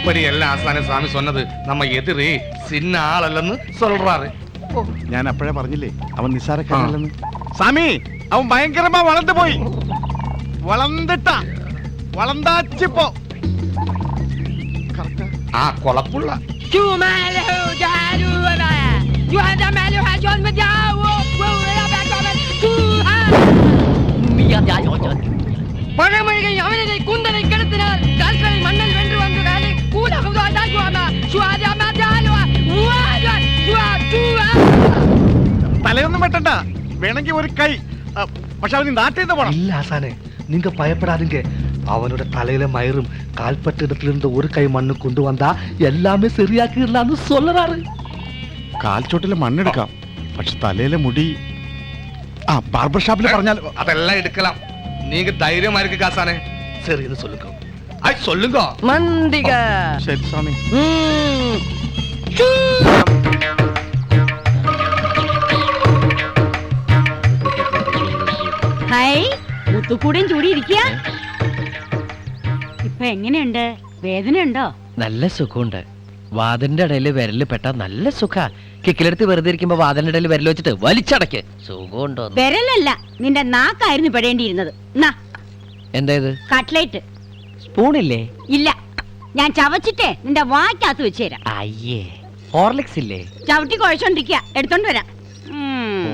அப்படி எல்லாம் ஆசான சுவாமி சொன்னது நம்ம எதிரி சின்ன ஆளல்லன்னு சொல்றாரு. ഞാൻ അപ്പോഴേ പറഞ്ഞില്ലേ അവൻ നിസ്സാരക്കാരനല്ലെന്ന്. സ്വാമി അവൻ ഭയങ്കരമാ വളർന്നു പോയി. വളർന്നിട്ടാ വളർന്നാച്ചിപ്പോ ആ കൊളപ്പുള്ള மழை அவனதை கூந்தலை கெடுத்தினால் கால்களை மண்ணல் வென்று வந்து காலை തലയൊന്നും വെട്ടണ്ട, വേണമെങ്കിൽ ഒരു കൈ. പക്ഷെ അവന് നാട്ടിൽ നിന്ന് പോണം. இல்ல ஆசானே, நீங்க பயப்படாதீங்க. அவனோட தலையில மயிரும் கால்பட்ட இடத்துல இருந்து ஒரு கை மண்ணு கொண்டு வந்தா எல்லாமே சரியாக்கிடலாம்னு சொல்றாரு. കാൽച്ചോട്ടിലെ മണ്ണെടുക്കാം, പക്ഷെ തലയിലെ മുടി ബാർബർ ഷാപ്പിൽ പറഞ്ഞാൽ அதெல்லாம் எடுக்கலாம். நீங்க தைரியமா இருக்கு காசானே. சரி, இது சொல்லுங்க. சொல்லுங்க. மந்திக ശരി സ്വാമി. ഹായ്, മുത്തുക്കൂടയും ചൂടി ഇരിക്കുക. ഇപ്പൊ എങ്ങനെയുണ്ട്? വേദനയുണ്ടോ? നല്ല സുഖമുണ്ട്. വാതിലിന്റെ ഇടയിൽ വിരല് പെട്ടാ നല്ല സുഖ. കിക്കിലെടുത്ത് വെറുതെ ഇരിക്കുമ്പോ വാതിലിന്റെ ഇടയിൽ വിരൽ വെച്ചിട്ട് വലിച്ചടക്ക്. സുഖമുണ്ടോ? വിരലല്ല, നിന്റെ നാക്കായിരുന്നു പെടേണ്ടിയിരുന്നത്. എന്താ ഇത്? കട്ട്ലേറ്റ്. സ്പൂണില്ലേ? ഇല്ല, ഞാൻ ചവച്ചിട്ടേ നിന്റെ വാക്കകത്ത് വെച്ച് തരാം. അയ്യേ, ഹോർലിക്സ് ഇല്ലേ? ചവിട്ടി കുഴച്ചോണ്ടിരിക്കുക, എടുത്തോണ്ട് വരാം.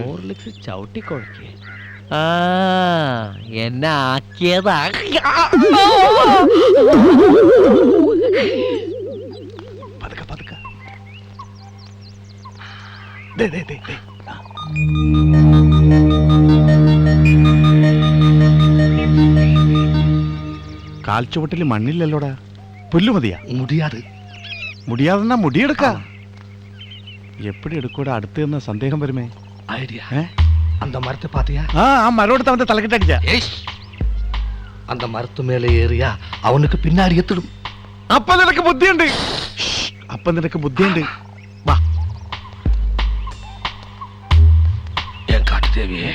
ഹോർലിക്സ് ചവിട്ടി കുഴക്കേ? ആ, എന്നെ ആക്കിയതാ. പതുക്കെ പതുക്കെ. കാൽച്ചുവട്ടിൽ മണ്ണില്ലല്ലോടാ. പുല്ല് മതിയാ? முடியாது. മുടിയാതെന്നാ മുടിയെടുക്കാ. എപ്പടി എടുക്കൂടാ? അടുത്ത് നിന്ന് സന്ദേഹം വരുമേ. ஐடியா. அந்த மரத்தை பாத்தியா? ആ മരോടുത്ത് അവന്റെ തലക്കെട്ടടിക്ക. அந்த மரத்து மேலே ஏறியா அவனுக்கு பின்னாடி எத்திடும். അപ്പൊ നിനക്ക് ബുദ്ധിയുണ്ട്. വാ. என் காட்டு தேவியே,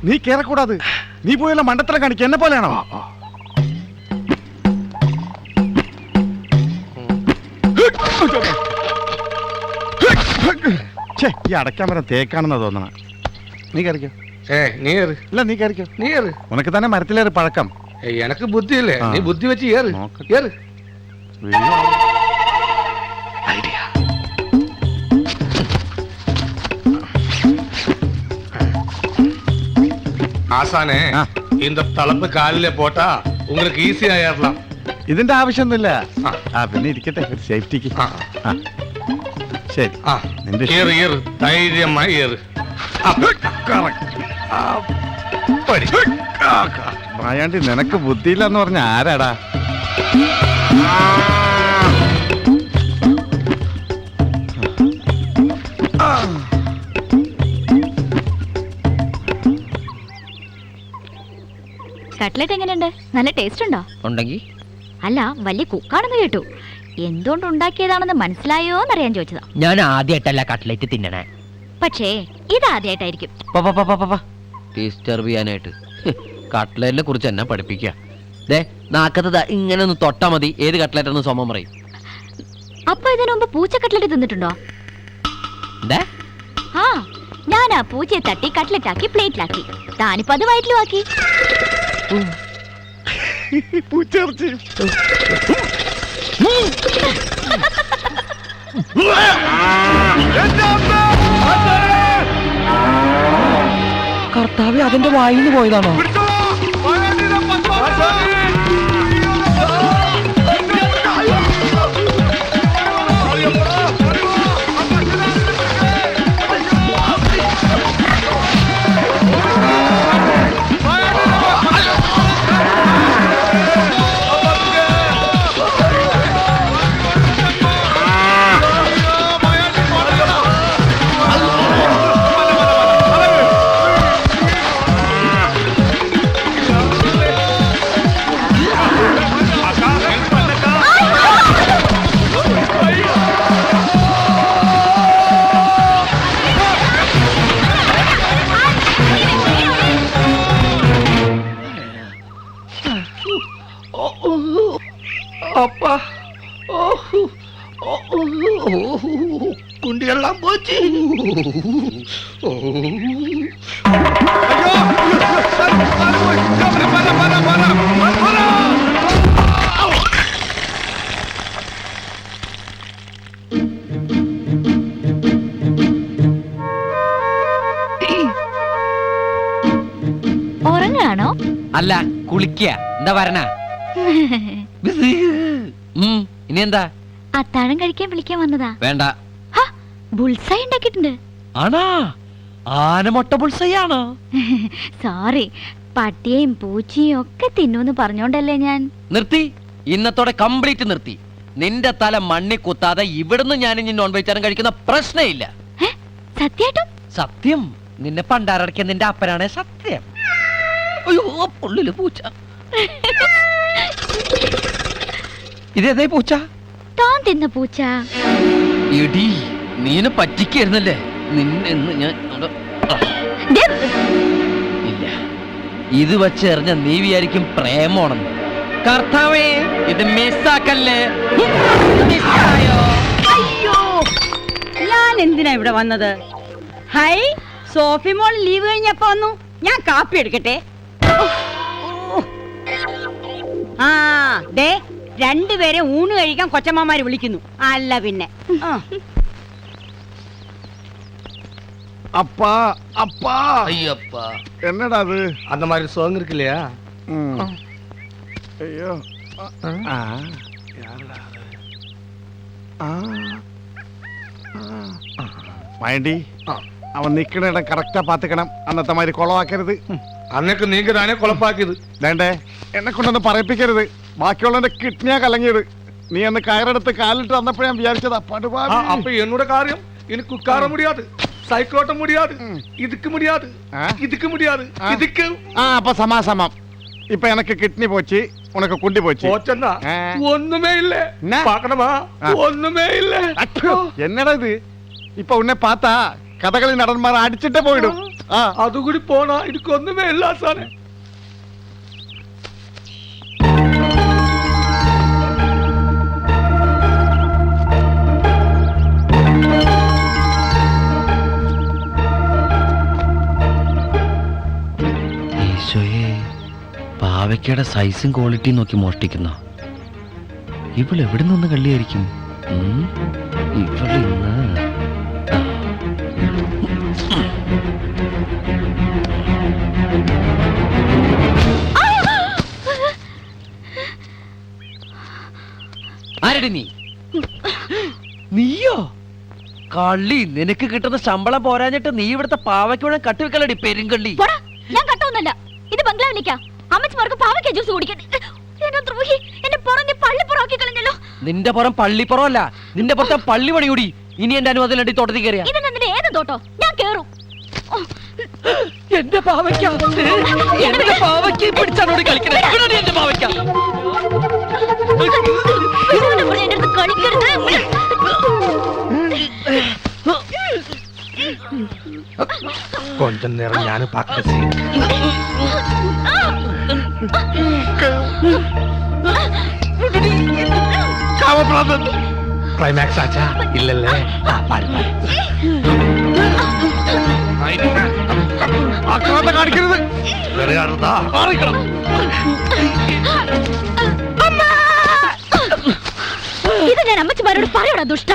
നീ കേറക്കൂടാது. നീ പോയല്ല മണ്ടത്തരം കാണിക്ക. എന്നെ പോലെയാണോ? ഈ അടയ്ക്കാൻ വരാൻ തേക്കാണെന്നാ തോന്നണ. നീ കയറിക്കോ. நீ ஏறு. ഇല്ല, നീ കയറിക്കോ. நீ ஏறு. ഉനക്ക് തന്നെ മരത്തിലേറെ പഴക്കം. எனக்கு புத்தி இல்ல. நீ புத்தி வச்சு ஏறு. ஏறு. ஐடியா. ஆசானே, இந்த தளப்பு காலில போட்டா உங்களுக்கு ஈஸியா ஏறலாம். ഇതിന്റെ ആവശ്യമൊന്നുമില്ല. പിന്നെ ഇരിക്കട്ടെ, ഒരു സേഫ്റ്റിക്ക്. ശരി, നിന്റെ ஏறு ஏறு, தைரியமா ஏறு. മായാണ്ടി, നിനക്ക് ബുദ്ധിയില്ലെന്ന് പറഞ്ഞ ആരാടാ? കട്ട്ലേറ്റ് എങ്ങനെയുണ്ട്? നല്ല ടേസ്റ്റ് ഉണ്ടോ? ഉണ്ടെങ്കി. അല്ല, വലിയ കുക്കാണെന്ന് കേട്ടു. എന്തുകൊണ്ട് ഉണ്ടാക്കിയതാണെന്ന് മനസ്സിലായോ എന്നറിയാൻ ചോദിച്ചതാ. ഞാൻ ആദ്യമായിട്ടല്ല കട്ട്ലേറ്റ് തിന്നണേ. പക്ഷേ ഇതാദ്യമായിട്ടായിരിക്കും. ഡിസ്റ്റർബ് ചെയ്യാനായിട്ട് കട്ട്ലേറ്റിനെ കുറിച്ച് എന്നെ പഠിപ്പിക്കുക. നാക്കത്ത് ഇങ്ങനെ ഒന്ന് തൊട്ടാ മതി, ഏത് കട്ട്ലേറ്റ് എന്ന് സോമം പറയും. അപ്പൊ ഇതിനു മുമ്പ് പൂച്ച കട്ട്ലേറ്റ് തിന്നിട്ടുണ്ടോ? ആ, ഞാൻ ആ പൂച്ചയെ തട്ടി കട്ട്ലേറ്റ് ആക്കി പ്ലേറ്റിലാക്കി. താനിപ്പോ അത് വയറ്റിലുമാക്കി. കർത്താവ്, അതിന്റെ വായിന്ന് പോയതാണോ? കുണ്ടിയെല്ലാം പോച്ച് ഉറങ്ങാണോ? അല്ല, കുളിക്ക. എന്താ വരണ? ഇനി എന്താ? അത്താഴം കഴിക്കാൻ വിളിക്കാൻ വന്നതാ. വേണ്ട. ബുൾസൈ ഉണ്ടാക്കിയിട്ടുണ്ട്. ആണാ? ആനമൊട്ട ബുൾസൈയാണോ? സോറി, പട്ടിയെയും പൂച്ചയും ഒക്കെ തിന്നൂന്ന് പറഞ്ഞോണ്ടല്ലേ ഞാൻ. നിർത്തി. ഇന്നത്തോടെ കംപ്ലീറ്റ് നിർത്തി. നിന്റെ തല മണ്ണി കുത്താതെ ഇവിടുന്ന് ഞാൻ ഇനി നോൺ വെജിറ്റേറിയൻ കഴിക്കുന്ന പ്രശ്നമില്ല. സത്യായിട്ടും? സത്യം. നിന്നെ പണ്ടാരടക്കിയ നിന്റെ അപ്പനാണ് സത്യം. അയ്യോ, പുള്ളില് പൂച്ച. ഇതേതേ പൂച്ച? താൻ തിന്ന പൂച്ച. എടി, നീനെ പറ്റിക്കായിരുന്നല്ലേ. നിന്നെ ഞാൻ ഇല്ല, ഇത് വെച്ചെറിഞ്ഞ നീ വിചാരിക്കും പ്രേമോണെന്ന്. കർത്താവേ, ഇത് മിസ്സാക്കല്ലേ. അയ്യോ, ഞാൻ എന്തിനാ ഇവിടെ വന്നത്? ഹൈ, സോഫി മോൾ ലീവ് കഴിഞ്ഞപ്പോ വന്നു. ഞാൻ കാപ്പി എടുക്കട്ടെ. ആ ദേ, രണ്ടുപേരെ ഊണ് കഴിക്കാൻ കൊച്ചമ്മമാര് വിളിക്കുന്നു. അല്ല പിന്നെ. அப்பா அப்பா ஐயப்பா என்னடா அது? அந்த மாதிரி சோங் இருக்கு இல்லையா? ஐயோ, யாருடா அது? മൈൻഡി, അവൻ നിക്കണ ഇടം കറക്റ്റാ പാത്തുക്കണം. അന്നത്തെ മാതിരി കുളവാക്കരുത്. അന്നൊക്കെ നീങ്ക താനേ കുഴപ്പാക്കിയത്. വേണ്ടേ, എന്നെ കൊണ്ടൊന്ന് പറയിപ്പിക്കരുത്. ബാക്കിയുള്ളവന്റെ കിഡ്നിയാ കലങ്ങിയത്. നീ അന്ന് കയറെടുത്ത് കാലിട്ട് വന്നപ്പോഴേ ഞാൻ വിചാരിച്ചതാ പടുപാ. അപ്പൊ എന്നോട് കാര്യം എനിക്ക് ഉட்கார முடியாது, சைக்கிள் ஓட்ட முடியாது, இதுக்கு முடியாது, இதுக்கு முடியாது, இதுக்கு. அப்ப சமாசமம். இப்ப எனக்கு கிட்னி போச்சு, உனக்கு குண்டி போச்சு. போச்சன்னா ஒண்ணுமே இல்ல. பார்க்கணுமா? ஒண்ணுமே இல்ல. என்னடா இது? இப்ப உன்னை பார்த்தா கதகளி நடன்மார அடிச்சுட்டே போயிடும். அது கூடி போனா இதுக்கு ஒண்ணுமே இல்ல சார். പാവയ്ക്കയുടെ സൈസും ക്വാളിറ്റിയും നോക്കി മോഷ്ടിക്കുന്ന ഇവൾ എവിടെ നിന്ന് കള്ളിയായിരിക്കും? ഇവളിന്ന് ആരടി നീ? നീയോ? കള്ളി, നിനക്ക് കിട്ടുന്ന ശമ്പളം പോരാഞ്ഞിട്ട് നീ ഇവിടുത്തെ പാവയ്ക്ക് കട്ടുവെക്കലടി പെരുങ്കള്ളി. ഞാൻ കട്ടൊന്നല്ല, ഇത് ബംഗ്ലാവിലേക്കാ. അമ്മച്ചിമാർക്ക് പാവയ്ക്ക ജ്യൂസ് കുടിക്കട്ടെ. നിന്റെ പുറം പള്ളിപ്പുറമല്ല, നിന്റെ പുറത്തെ പള്ളി പണി കൂടി. ഇനി എന്റെ അനുവാദം തോട്ടത്തിൽ കയറിയ ഏത് തോട്ടോ ഞാൻ കേറും. എന്റെ പാവയ്ക്ക, എന്റെ പാവയ്ക്ക പിടിച്ചാണോട് കളിക്കണേ. എന്റെ പാവയ്ക്ക കളിക്കരുത്. கொஞ்ச நேரம் ഞാനും പാക്കട്ടെ. ക്ലൈമാക്സ് ആച്ചാ ഇല്ലല്ലേ? കാണിക്കരുത്. ഇത് ഞാൻ അമ്മച്ചിമാരോട് പറയടാ ദുഷ്ട.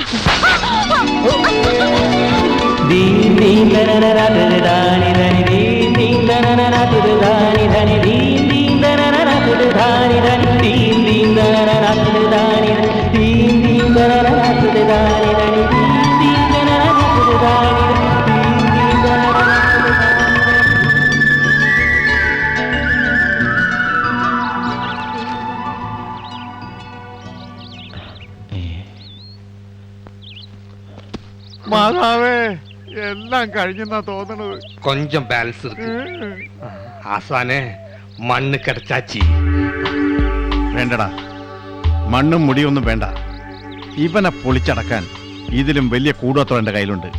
മാതാവേ, എല്ലാം കഴിഞ്ഞെന്നാ തോന്നണത്. கொஞ்சம் பேலன்ஸ் இருக்கு. ആസാനെ, മണ്ണ് കിടച്ചാച്ചി. വേണ്ടടാ, മണ്ണും മുടിയൊന്നും വേണ്ട. ഇവനെ പൊളിച്ചടക്കാൻ ഇതിലും വലിയ കൂടോത്രം എന്റെ കയ്യിലുണ്ട്.